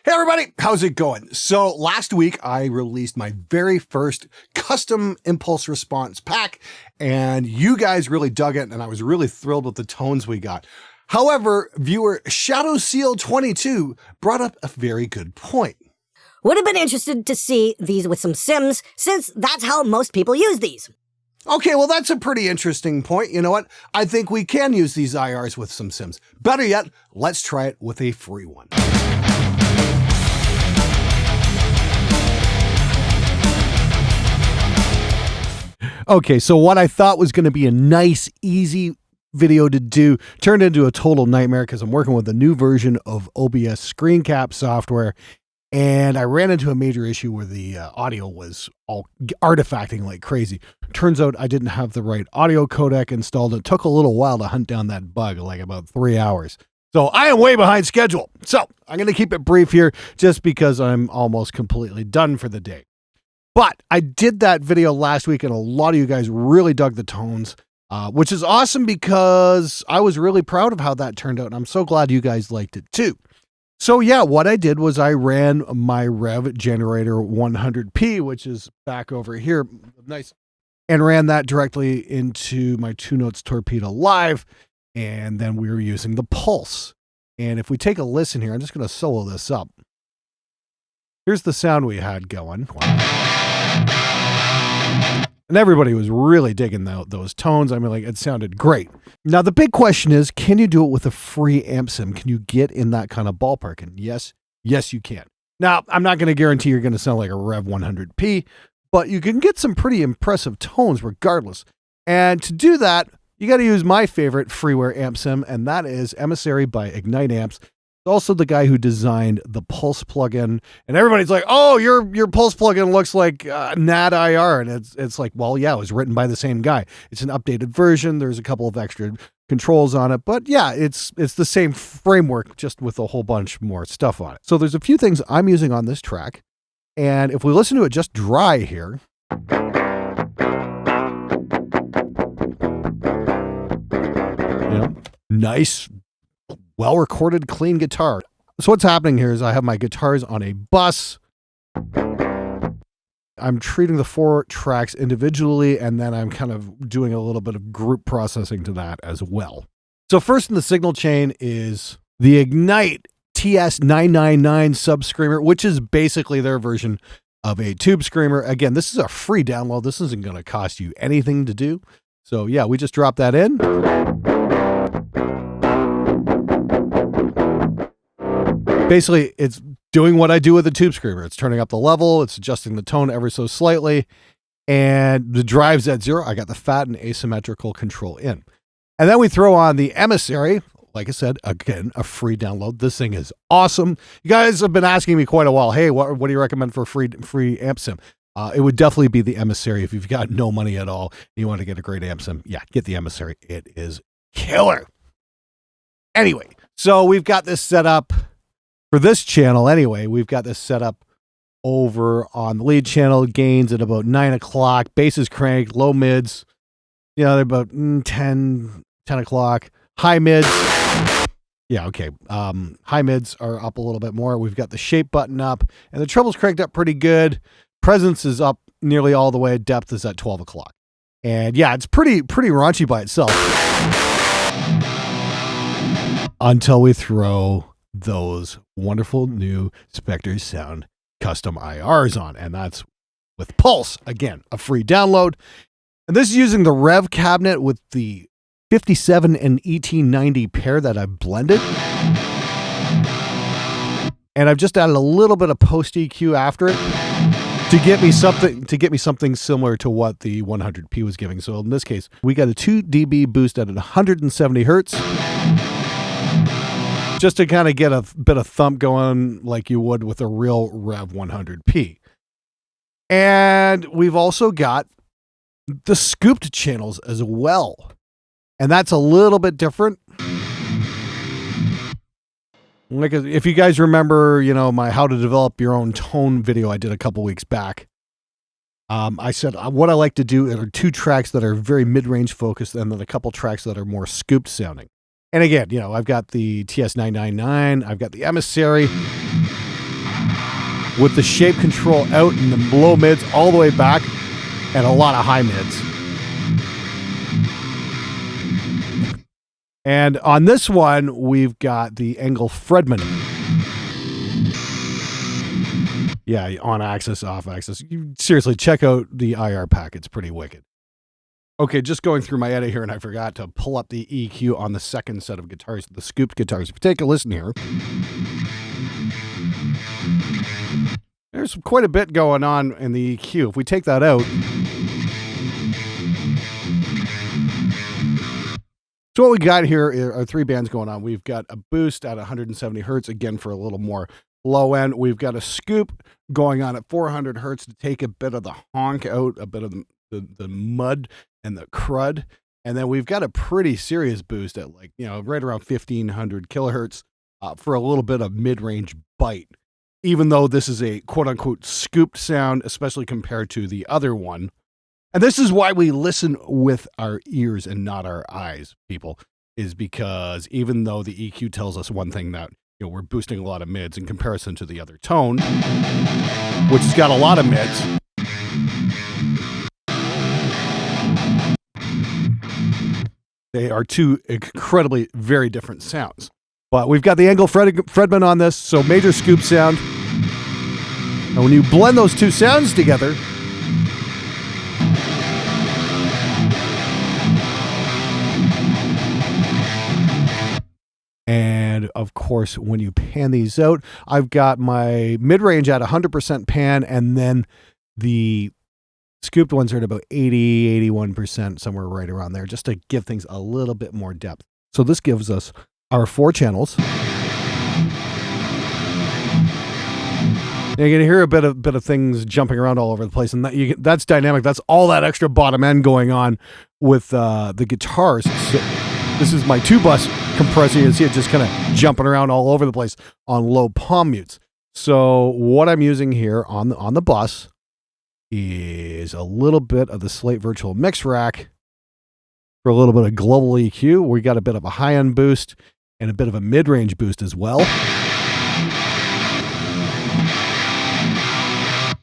Hey everybody, how's it going? So last week I released my very first custom impulse response pack and you guys really dug it and I was really thrilled with the tones we got. However, viewer ShadowSeal22 brought up a very good point. Would have been interested to see these with some sims, since that's how most people use these. Okay, well that's a pretty interesting point. You know what? I think we can use these IRs with some sims. Better yet, let's try it with a free one. Okay, so what I thought was going to be a nice, easy video to do turned into a total nightmare because I'm working with a new version of OBS screen cap software, and I ran into a major issue where the audio was all artifacting like crazy. Turns out I didn't have the right audio codec installed. It took a little while to hunt down that bug, like about 3 hours. So I am way behind schedule. So I'm going to keep it brief here just because I'm almost completely done for the day. But I did that video last week and a lot of you guys really dug the tones, which is awesome because I was really proud of how that turned out. And I'm so glad you guys liked it too. So yeah, what I did was I ran my Rev generator 100p, which is back over here. Nice. And ran that directly into my 2 Notes Torpedo Live. And then we were using the pulse. And if we take a listen here, I'm just going to solo this up. Here's the sound we had going. And everybody was really digging those tones. I mean, like, it sounded great. Now, the big question is, can you do it with a free amp sim? Can you get in that kind of ballpark? And yes, you can. Now, I'm not going to guarantee you're going to sound like a Rev 100p, but you can get some pretty impressive tones regardless. And to do that, you got to use my favorite freeware amp sim, and that is Emissary by Ignite Amps. Also the guy who designed the Pulse plugin, and everybody's like, "Oh, your Pulse plugin looks like NAD IR," and it's like, well, yeah, it was written by the same guy. It's an updated version. There's a couple of extra controls on it, but yeah, it's the same framework, just with a whole bunch more stuff on it. So there's a few things I'm using on this track, and if we listen to it just dry here, you know, nice, well-recorded, clean guitar. So what's happening here is I have my guitars on a bus. I'm treating the 4 tracks individually, and then I'm kind of doing a little bit of group processing to that as well. So first in the signal chain is the Ignite TS999 sub screamer, which is basically their version of a tube screamer. Again, this is a free download. This isn't going to cost you anything to do. So yeah, we just dropped that in. Basically, it's doing what I do with a tube screamer. It's turning up the level, it's adjusting the tone ever so slightly, and the drive's at 0. I got the fat and asymmetrical control in. And then we throw on the Emissary. Like I said, again, a free download. This thing is awesome. You guys have been asking me quite a while, hey, what do you recommend for free amp sim? It would definitely be the Emissary. If you've got no money at all and you want to get a great amp sim, yeah, get the Emissary. It is killer. Anyway, so we've got this set up. For this channel, anyway, we've got this set up over on the lead channel. Gains at about 9 o'clock. Bass is cranked. Low mids, you know, they're about 10 o'clock. High mids, yeah, okay. High mids are up a little bit more. We've got the shape button up, and the treble's cranked up pretty good. Presence is up nearly all the way. Depth is at 12 o'clock. And yeah, it's pretty raunchy by itself. Until we throw those wonderful new Spectre Sound custom IRs on, and that's with Pulse. Again, a free download. And this is using the Rev cabinet with the 57 and ET90 pair that I've blended. And I've just added a little bit of post EQ after it to get me something similar to what the 100p was giving. So in this case, we got a 2 dB boost at 170 hertz. Just to kind of get a bit of thump going like you would with a real Rev 100p. And we've also got the scooped channels as well. And that's a little bit different. Like, if you guys remember, you know, my how to develop your own tone video I did a couple weeks back. I said what I like to do are 2 tracks that are very mid-range focused and then a couple tracks that are more scooped sounding. And again, you know, I've got the TS999, I've got the Emissary, with the shape control out in the low mids all the way back and a lot of high mids. And on this one, we've got the Engel Fredman. Yeah, on axis, off axis. You, seriously, check out the IR pack. It's pretty wicked. Okay, just going through my edit here, and I forgot to pull up the EQ on the second set of guitars, the scooped guitars. If you take a listen here, there's quite a bit going on in the EQ. If we take that out, so what we got here are three bands going on. We've got a boost at 170 hertz, again for a little more low end. We've got a scoop going on at 400 hertz to take a bit of the honk out, a bit of the mud and the crud. And then we've got a pretty serious boost at right around 1500 kilohertz for a little bit of mid-range bite. Even though this is a quote-unquote scooped sound, especially compared to the other one. And this is why we listen with our ears and not our eyes, people, is because even though the EQ tells us one thing that we're boosting a lot of mids in comparison to the other tone, which has got a lot of mids, they are two incredibly very different sounds. But we've got the Engel Fredman on this, so major scoop sound. And when you blend those two sounds together, and of course, when you pan these out, I've got my mid-range at 100% pan, and then the scooped ones are at about 80, 81%, somewhere right around there, just to give things a little bit more depth. So this gives us our 4 channels. You're going to hear a bit of things jumping around all over the place, and that's dynamic. That's all that extra bottom end going on with the guitars. So this is my 2-bus compressor. You can see it just kind of jumping around all over the place on low palm mutes. So what I'm using here on the bus is a little bit of the Slate Virtual Mix Rack for a little bit of global EQ. We got a bit of a high-end boost and a bit of a mid-range boost as well.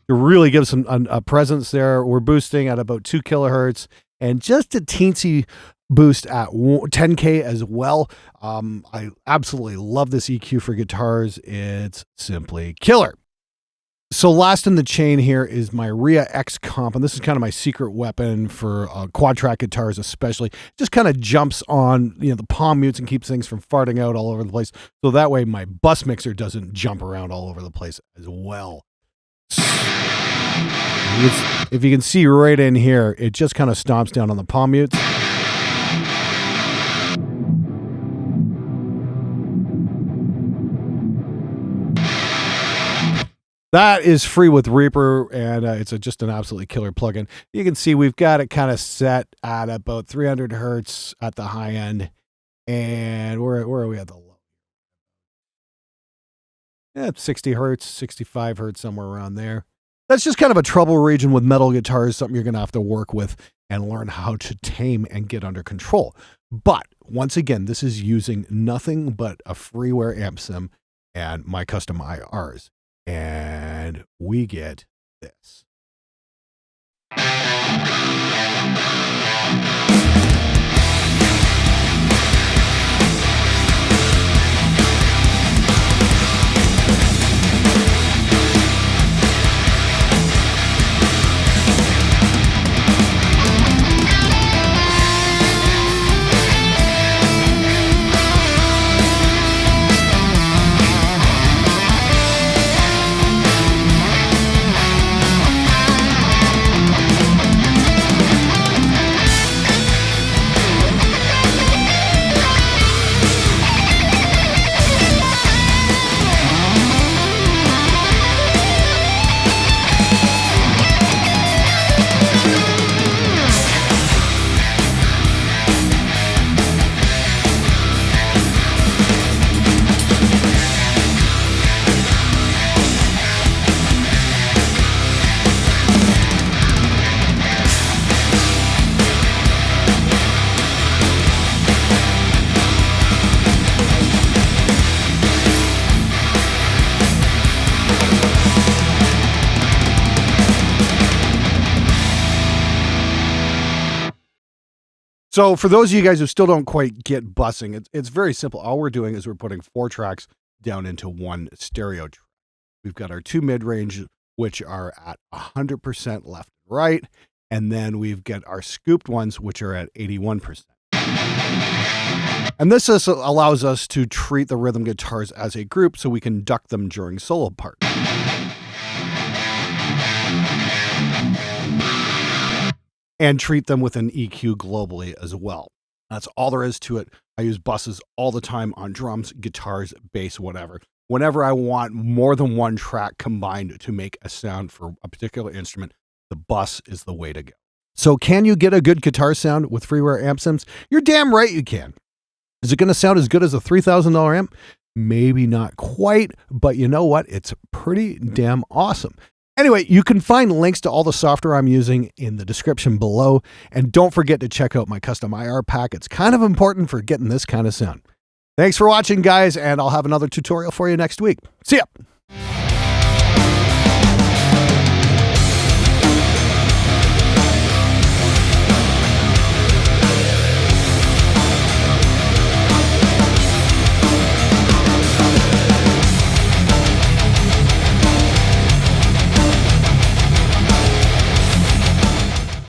To really give some a presence there, we're boosting at about 2 kilohertz and just a teensy boost at 10K as well. I absolutely love this EQ for guitars. It's simply killer. So last in the chain here is my Ria X Comp, and this is kind of my secret weapon for quad track guitars especially. Just kind of jumps on the palm mutes and keeps things from farting out all over the place. So that way my bus mixer doesn't jump around all over the place as well. If you can see right in here, it just kind of stomps down on the palm mutes. That is free with Reaper, and it's just an absolutely killer plugin. You can see we've got it kind of set at about 300 hertz at the high end, and where are we at the low? Yeah, 60 hertz, 65 hertz, somewhere around there. That's just kind of a trouble region with metal guitars, something you're going to have to work with and learn how to tame and get under control. But once again, this is using nothing but a freeware amp sim and my custom IRs. And we get this. So for those of you guys who still don't quite get busing, it's very simple. All we're doing is we're putting 4 tracks down into one stereo track. We've got our 2 mid-range, which are at 100% left and right. And then we've got our scooped ones, which are at 81%. And this allows us to treat the rhythm guitars as a group so we can duck them during solo parts. And treat them with an EQ globally as well. That's all there is to it. I use buses all the time on drums, guitars, bass, whatever. Whenever I want more than one track combined to make a sound for a particular instrument, the bus is the way to go. So can you get a good guitar sound with freeware amp sims? You're damn right you can. Is it going to sound as good as a $3,000 amp? Maybe not quite, but you know what? It's pretty damn awesome. Anyway, you can find links to all the software I'm using in the description below. And don't forget to check out my custom IR pack. It's kind of important for getting this kind of sound. Thanks for watching, guys, and I'll have another tutorial for you next week. See ya.